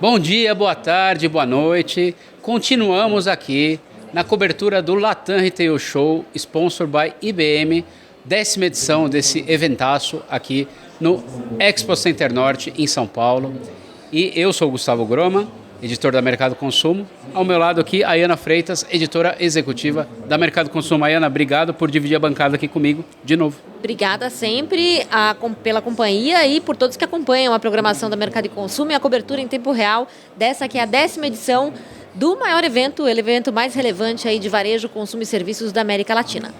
Bom dia, boa tarde, boa noite. Continuamos aqui na cobertura do Latam Retail Show, sponsor by IBM, 10ª edição desse eventaço aqui no Expo Center Norte, em São Paulo. E eu sou o Gustavo Groma, editor da Mercado Consumo. Ao meu lado aqui, a Ana Freitas, editora executiva da Mercado Consumo. Ana, obrigado por dividir a bancada aqui comigo de novo. Obrigada sempre pela companhia e por todos que acompanham a programação da Mercado Consumo e a cobertura em tempo real dessa que é a 10ª edição do maior evento, o evento mais relevante aí de varejo, consumo e serviços da América Latina.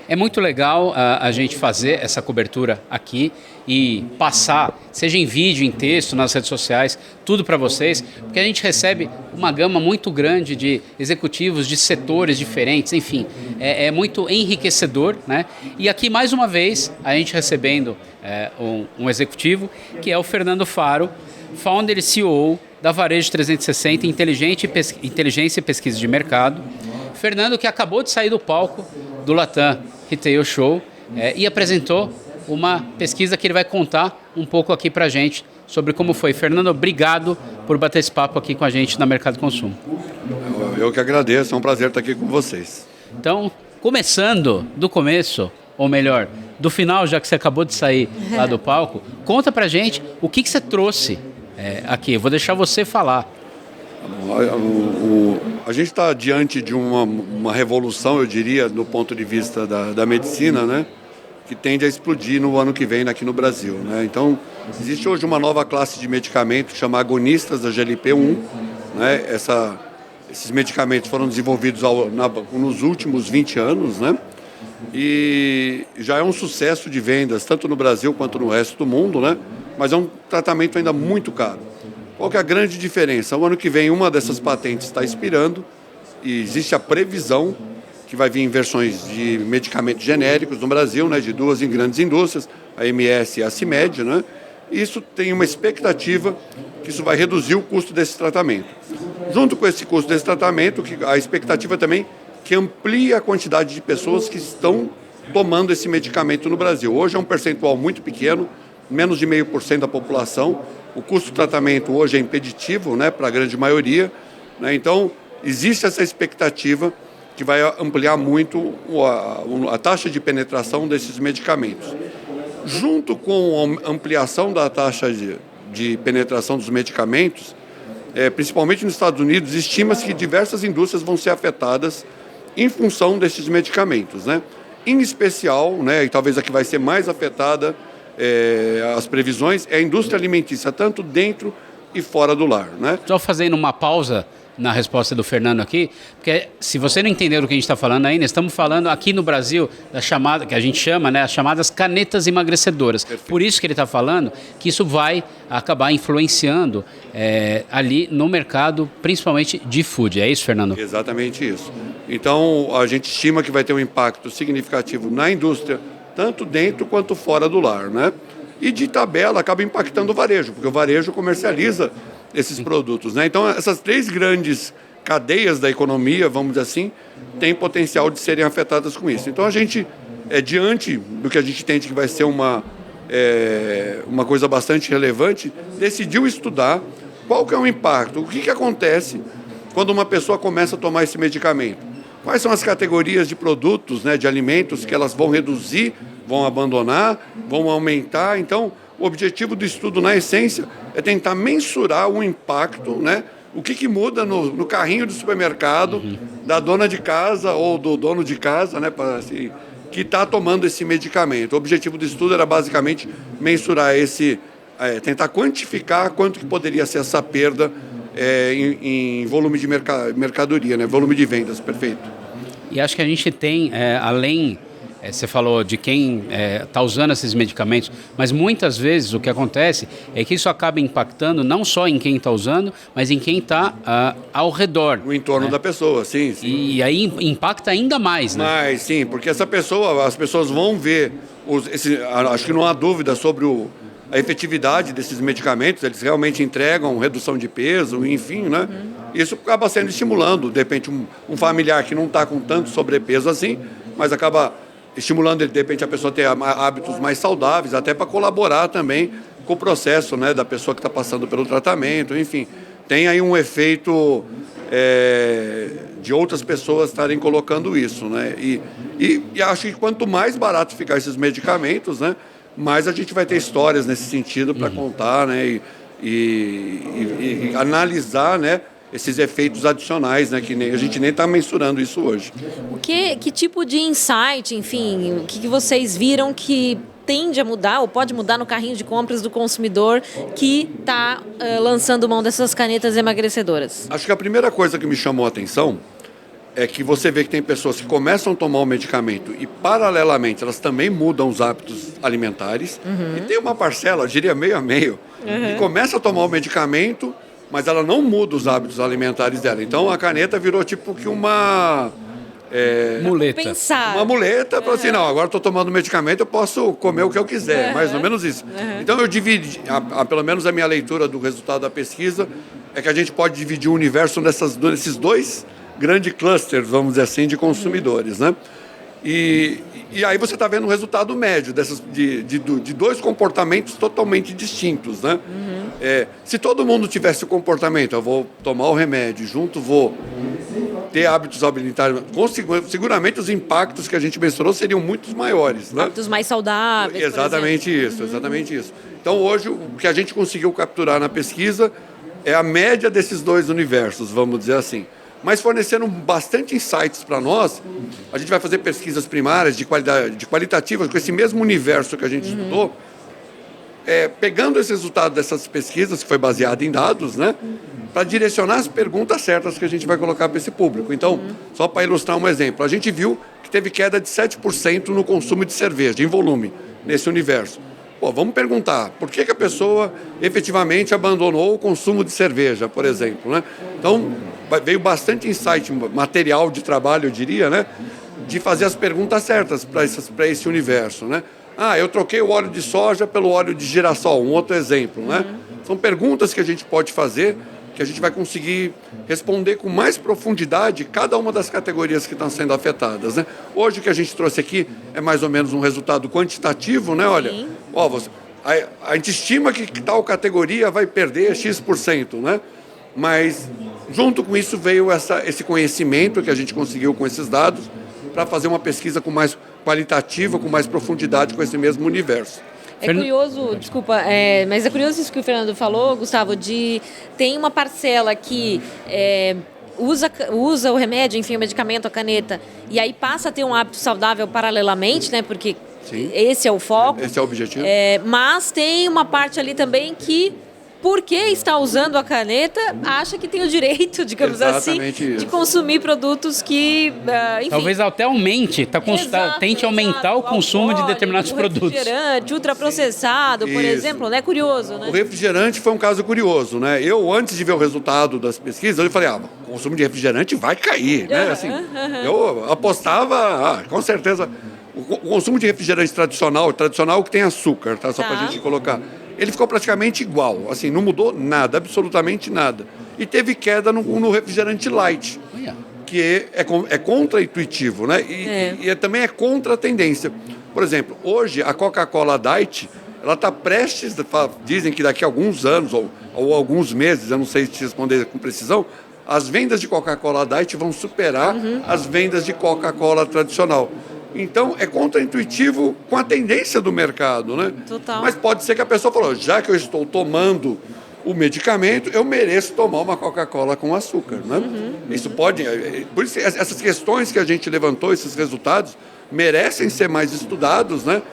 É muito legal a gente fazer essa cobertura aqui e passar, seja em vídeo, em texto, nas redes sociais, tudo para vocês, porque a gente recebe uma gama muito grande de executivos de setores diferentes, enfim, é muito enriquecedor, né? E aqui, mais uma vez, a gente recebendo um executivo, que é o Fernando Faro, founder e CEO da Varejo 360, Inteligência e Pesquisa de Mercado. Fernando, que acabou de sair do palco do Latam Retail Show e apresentou uma pesquisa que ele vai contar um pouco aqui para a gente sobre como foi. Fernando, obrigado por bater esse papo aqui com a gente na Mercado Consumo. Eu que agradeço, é um prazer estar aqui com vocês. Então, começando do começo, ou melhor, do final, já que você acabou de sair lá do palco, conta para a gente o que você trouxe aqui. Eu vou deixar você falar. A gente está diante de uma revolução, eu diria, do ponto de vista da medicina, né, que tende a explodir no ano que vem aqui no Brasil, né? Então, existe hoje uma nova classe de medicamentos chamada agonistas da GLP-1, né? Esses medicamentos foram desenvolvidos nos últimos 20 anos, né? E já é um sucesso de vendas, tanto no Brasil quanto no resto do mundo, né? Mas é um tratamento ainda muito caro. Qual que é a grande diferença? O ano que vem uma dessas patentes está expirando e existe a previsão que vai vir em versões de medicamentos genéricos no Brasil, né, de duas grandes indústrias, a MS e a CIMED, né? E isso tem uma expectativa que isso vai reduzir o custo desse tratamento. Junto com esse custo desse tratamento, a expectativa também que amplie a quantidade de pessoas que estão tomando esse medicamento no Brasil. Hoje é um percentual muito pequeno, menos de 0,5% da população. O custo do tratamento hoje é impeditivo, né, para a grande maioria, né? Então, existe essa expectativa que vai ampliar muito a taxa de penetração desses medicamentos. Junto com a ampliação da taxa de penetração dos medicamentos, principalmente nos Estados Unidos, estima-se que diversas indústrias vão ser afetadas em função desses medicamentos, né? Em especial, né, e talvez a que vai ser mais afetada, as previsões, é a indústria alimentícia, tanto dentro e fora do lar, né? Só fazendo uma pausa na resposta do Fernando aqui, porque se você não entender o que a gente está falando ainda, estamos falando aqui no Brasil da chamada, que a gente chama, né, as chamadas canetas emagrecedoras. Perfeito. Por isso que ele está falando que isso vai acabar influenciando ali no mercado, principalmente de food. É isso, Fernando? Exatamente isso. Então, a gente estima que vai ter um impacto significativo na indústria, tanto dentro quanto fora do lar, né? E de tabela acaba impactando o varejo, porque o varejo comercializa esses produtos, né? Então, essas três grandes cadeias da economia, vamos dizer assim, têm potencial de serem afetadas com isso. Então, a gente, diante do que a gente entende que vai ser uma coisa bastante relevante, decidiu estudar qual que é o impacto, o que acontece quando uma pessoa começa a tomar esse medicamento. Quais são as categorias de produtos, né, de alimentos que elas vão reduzir, vão abandonar, vão aumentar? Então, o objetivo do estudo, na essência, é tentar mensurar o impacto, né, o que muda no carrinho do supermercado, da dona de casa ou do dono de casa, né, que está tomando esse medicamento. O objetivo do estudo era basicamente mensurar tentar quantificar quanto que poderia ser essa perda em volume de mercadoria, né? Volume de vendas, perfeito. E acho que a gente tem, além, você falou de quem está usando esses medicamentos, mas muitas vezes o que acontece é que isso acaba impactando não só em quem está usando, mas em quem está ao redor. No entorno, né, da pessoa, sim. E aí impacta ainda mais, né? Mas sim, porque as pessoas vão ver, acho que não há dúvida sobre a efetividade desses medicamentos, eles realmente entregam redução de peso, enfim, né? Isso acaba sendo estimulando, de repente, um familiar que não está com tanto sobrepeso assim, mas acaba estimulando, de repente, a pessoa a ter hábitos mais saudáveis, até para colaborar também com o processo, né, da pessoa que está passando pelo tratamento, enfim. tem aí um efeito de outras pessoas estarem colocando isso, né? E acho que quanto mais barato ficar esses medicamentos, né, mais a gente vai ter histórias nesse sentido para contar, né? E analisar, né, esses efeitos adicionais, né, que a gente nem está mensurando isso hoje. Que tipo de insight, enfim, o que vocês viram que tende a mudar ou pode mudar no carrinho de compras do consumidor que está lançando mão dessas canetas emagrecedoras? Acho que a primeira coisa que me chamou a atenção é que você vê que tem pessoas que começam a tomar o medicamento e, paralelamente, elas também mudam os hábitos alimentares. E tem uma parcela, eu diria meio a meio, que começa a tomar o medicamento, mas ela não muda os hábitos alimentares dela. Então, a caneta virou tipo que uma... muleta. Pensar. Uma muleta para assim, não, agora estou tomando medicamento, eu posso comer o que eu quiser, mais ou menos isso. Então eu dividi, pelo menos a minha leitura do resultado da pesquisa, é que a gente pode dividir o universo nesses dois grandes clusters, vamos dizer assim, de consumidores, né? E aí você está vendo o resultado médio de dois comportamentos totalmente distintos, né? Se todo mundo tivesse o comportamento, eu vou tomar o remédio, junto vou ter hábitos alimentares, seguramente os impactos que a gente mencionou seriam muito maiores, né? Hábitos mais saudáveis, exatamente isso, exatamente isso. Então hoje o que a gente conseguiu capturar na pesquisa é a média desses dois universos, vamos dizer assim. Mas fornecendo bastante insights para nós, a gente vai fazer pesquisas primárias qualitativas com esse mesmo universo que a gente estudou, pegando esse resultado dessas pesquisas, que foi baseado em dados, né, para direcionar as perguntas certas que a gente vai colocar para esse público. Então, só para ilustrar um exemplo, a gente viu que teve queda de 7% no consumo de cerveja, em volume, nesse universo. Pô, vamos perguntar, por que a pessoa efetivamente abandonou o consumo de cerveja, por exemplo, né? Então, veio bastante insight, material de trabalho, eu diria, né, de fazer as perguntas certas para esse universo, né? Eu troquei o óleo de soja pelo óleo de girassol, um outro exemplo, né? São perguntas que a gente pode fazer, que a gente vai conseguir responder com mais profundidade cada uma das categorias que estão sendo afetadas, né? Hoje o que a gente trouxe aqui é mais ou menos um resultado quantitativo, né? Olha, a gente estima que tal categoria vai perder X%, né? Mas junto com isso veio esse conhecimento que a gente conseguiu com esses dados para fazer uma pesquisa com mais qualitativa, com mais profundidade com esse mesmo universo. É curioso, desculpa, mas é curioso isso que o Fernando falou, Gustavo, tem uma parcela que usa o remédio, enfim, o medicamento, a caneta, e aí passa a ter um hábito saudável paralelamente, né? Porque sim, esse é o foco. Esse é o objetivo. Mas tem uma parte ali também que, porque está usando a caneta, acha que tem o direito, digamos exatamente assim, isso, de consumir produtos que, enfim... Talvez até aumente, tente aumentar o consumo de determinados produtos. Refrigerante, ultraprocessado, por exemplo, né? Curioso, né? O refrigerante foi um caso curioso, né? Eu, antes de ver o resultado das pesquisas, eu falei, o consumo de refrigerante vai cair, né? Assim, eu apostava, com certeza, o consumo de refrigerante tradicional que tem açúcar, tá? Só pra gente colocar... Ele ficou praticamente igual, assim, não mudou nada, absolutamente nada. E teve queda no refrigerante light, que é contra-intuitivo, né? E também é contra a tendência. Por exemplo, hoje a Coca-Cola Diet, ela está prestes, dizem que daqui a alguns anos ou alguns meses, eu não sei te responder com precisão, as vendas de Coca-Cola Diet vão superar as vendas de Coca-Cola tradicional. Então, é contra-intuitivo com a tendência do mercado, né? Total. Mas pode ser que a pessoa falou, já que eu estou tomando o medicamento, eu mereço tomar uma Coca-Cola com açúcar, né? Isso pode... Por isso, essas questões que a gente levantou, esses resultados, merecem ser mais estudados, né?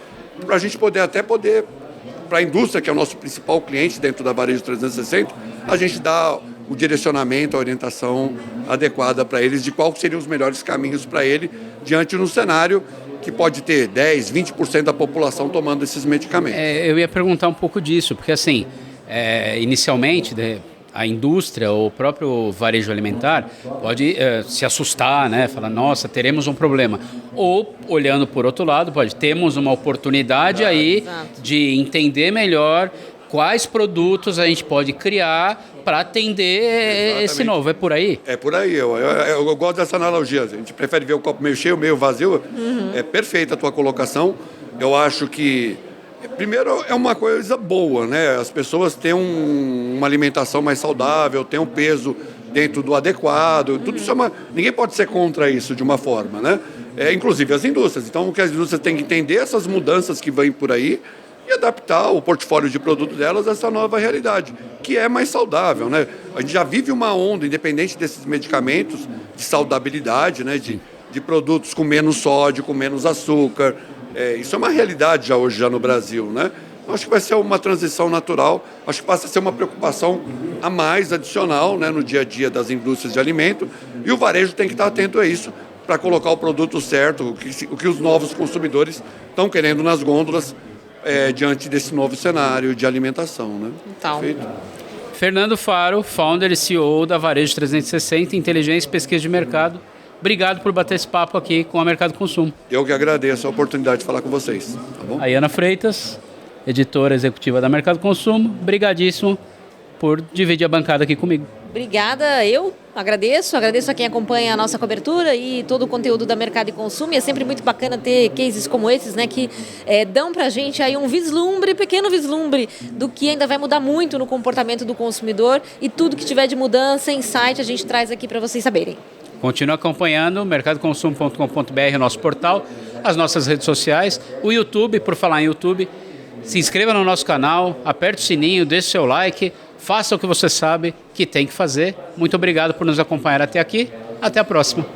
Para a gente poder, para a indústria, que é o nosso principal cliente dentro da Varejo 360, a gente dar o direcionamento, a orientação adequada para eles de quais seriam os melhores caminhos para ele diante de um cenário que pode ter 10%, 20% da população tomando esses medicamentos. Eu ia perguntar um pouco disso, porque assim, inicialmente a indústria ou o próprio varejo alimentar pode se assustar, né? Falar, nossa, teremos um problema. Ou, olhando por outro lado, temos uma oportunidade aí de entender melhor quais produtos a gente pode criar para atender esse novo. É por aí? É por aí. Eu gosto dessa analogia. A gente prefere ver o copo meio cheio, meio vazio. É perfeita a tua colocação. Eu acho que Primeiro, é uma coisa boa, né? As pessoas têm uma alimentação mais saudável, têm um peso dentro do adequado. Tudo isso ninguém pode ser contra isso de uma forma, né? Inclusive as indústrias. Então, o que as indústrias têm que entender essas mudanças que vêm por aí e adaptar o portfólio de produto delas a essa nova realidade, que é mais saudável, né? A gente já vive uma onda, independente desses medicamentos, de saudabilidade, né? De produtos com menos sódio, com menos açúcar. Isso é uma realidade já hoje no Brasil, né? Acho que vai ser uma transição natural, acho que passa a ser uma preocupação a mais adicional, né, no dia a dia das indústrias de alimento, e o varejo tem que estar atento a isso para colocar o produto certo, o que os novos consumidores estão querendo nas gôndolas diante desse novo cenário de alimentação, né? Então. Perfeito. Fernando Faro, founder e CEO da Varejo 360, Inteligência e Pesquisa de Mercado. Obrigado por bater esse papo aqui com a Mercado Consumo. Eu que agradeço a oportunidade de falar com vocês. Tá bom? A Ana Freitas, editora executiva da Mercado Consumo, brigadíssimo por dividir a bancada aqui comigo. Obrigada, eu agradeço a quem acompanha a nossa cobertura e todo o conteúdo da Mercado e Consumo. E é sempre muito bacana ter cases como esses, né, que dão pra gente aí um vislumbre, pequeno vislumbre, do que ainda vai mudar muito no comportamento do consumidor, e tudo que tiver de mudança, insight, a gente traz aqui para vocês saberem. Continue acompanhando mercadoconsumo.com.br, o nosso portal, as nossas redes sociais, o YouTube, por falar em YouTube. Se inscreva no nosso canal, aperte o sininho, deixe seu like, faça o que você sabe que tem que fazer. Muito obrigado por nos acompanhar até aqui. Até a próxima.